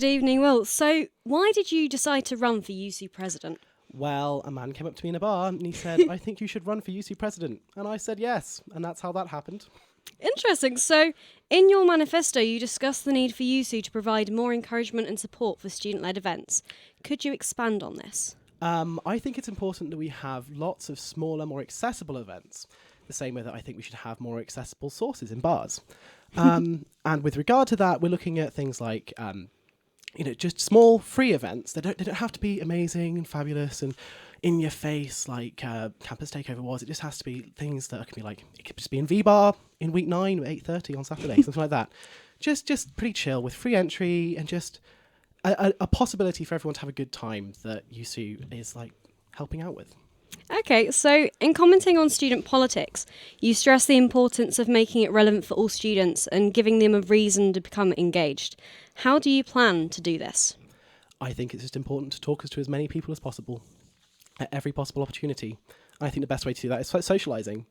Good evening, Will. So, why did you decide to run for YUSU president? Well, a man came up to me in a bar and he said, I think you should run for YUSU president. And I said yes, and that's how that happened. Interesting. So, in your manifesto, you discuss the need for YUSU to provide more encouragement and support for student-led events. Could you expand on this? I think it's important that we have lots of smaller, more accessible events, the same way that I think we should have more accessible sources in bars. And with regard to that, we're looking at things like just small free events. They don't have to be amazing and fabulous and in your face like Campus Takeover was. It just has to be things that can be like, it could just be in V-Bar in week 9 at 8:30 on Saturday, something like that. Just pretty chill with free entry and just a possibility for everyone to have a good time that YUSU is like helping out with. Okay, so in commenting on student politics, you stress the importance of making it relevant for all students and giving them a reason to become engaged. How do you plan to do this? I think it's just important to talk to as many people as possible at every possible opportunity. I think the best way to do that is socialising,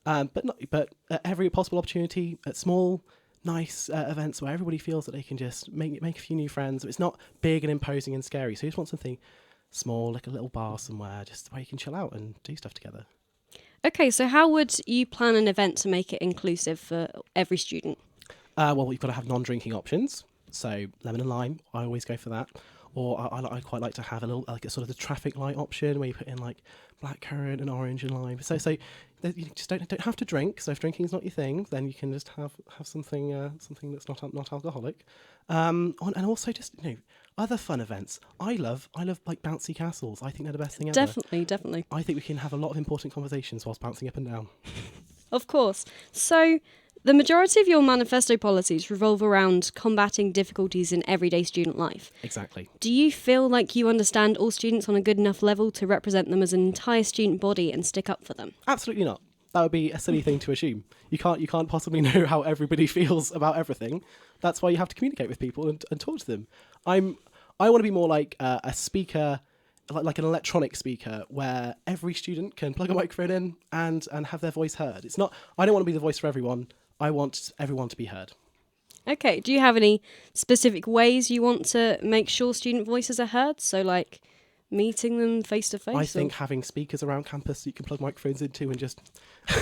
but at every possible opportunity, at small, nice events where everybody feels that they can just make a few new friends. It's not big and imposing and scary, so you just want something small, like a little bar somewhere, just where you can chill out and do stuff together. Okay, so how would you plan an event to make it inclusive for every student? Well, we've got to have non-drinking options, so lemon and lime, I always go for that. Or I quite like to have a little, like a sort of the traffic light option where you put in like blackcurrant and orange and lime. So you just don't have to drink. So if drinking is not your thing, then you can just have something that's not alcoholic. And also just other fun events. I love like bouncy castles. I think they're the best thing ever. Definitely. I think we can have a lot of important conversations whilst bouncing up and down. Of course. So, the majority of your manifesto policies revolve around combating difficulties in everyday student life. Exactly. Do you feel like you understand all students on a good enough level to represent them as an entire student body and stick up for them? Absolutely not. That would be a silly thing to assume. You can't possibly know how everybody feels about everything. That's why you have to communicate with people and talk to them. I want to be more like a speaker, like an electronic speaker, where every student can plug a microphone in and have their voice heard. It's not. I don't want to be the voice for everyone. I want everyone to be heard. Okay, do you have any specific ways you want to make sure student voices are heard? So, like, meeting them face to face? I think having speakers around campus that you can plug microphones into and just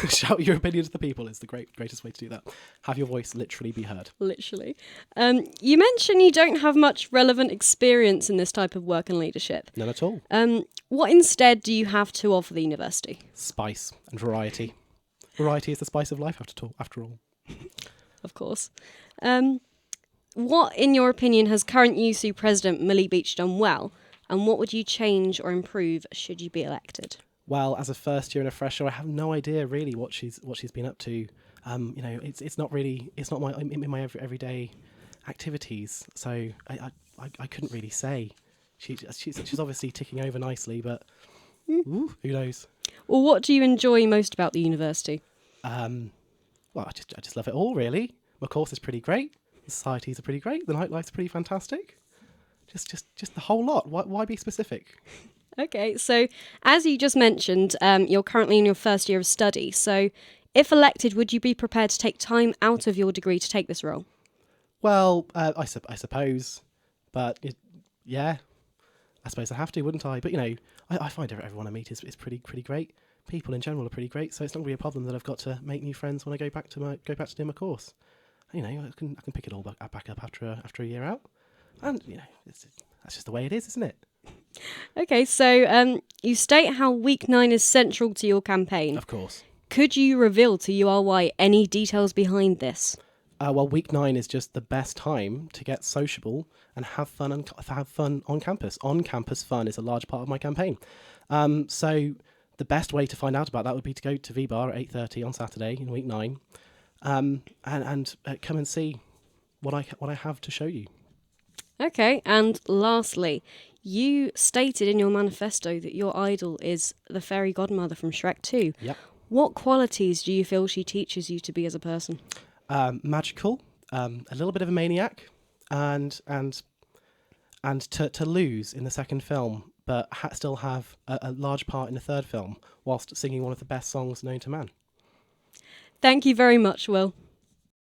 shout your opinion to the people is the greatest way to do that. Have your voice literally be heard. Literally. You mentioned you don't have much relevant experience in this type of work and leadership. None at all. What instead do you have to offer the university? Spice and variety. Variety is the spice of life, after all. Of course. What, in your opinion, has current YUSU President Millie Beach done well, and what would you change or improve should you be elected? Well, as a first year and a fresher, I have no idea really what she's been up to. It's not my in my everyday activities, so I couldn't really say. She's obviously ticking over nicely, but who knows? Well, what do you enjoy most about the university? Well, I just love it all, really. My course is pretty great. The societies are pretty great. The nightlife's pretty fantastic. Just the whole lot. Why be specific? Okay, so as you just mentioned, you're currently in your first year of study. So if elected, would you be prepared to take time out of your degree to take this role? Well, I suppose. But yeah, I suppose I have to, wouldn't I? But I find everyone I meet is pretty great. People in general are pretty great, so it's not going to be a problem that I've got to make new friends when I go back to do my course. I can pick it all back up after a year out, and that's just the way it is, isn't it? Okay, so you state how week 9 is central to your campaign. Of course. Could you reveal to URY any details behind this? Well, week 9 is just the best time to get sociable and have fun on campus. On-campus fun is a large part of my campaign. So the best way to find out about that would be to go to V-Bar at 8:30 on Saturday in week 9, and come and see what I have to show you. Okay, and lastly, you stated in your manifesto that your idol is the fairy godmother from Shrek 2. Yep. What qualities do you feel she teaches you to be as a person? Magical, a little bit of a maniac, and to lose in the second film, but still have a large part in the third film, whilst singing one of the best songs known to man. Thank you very much, Will.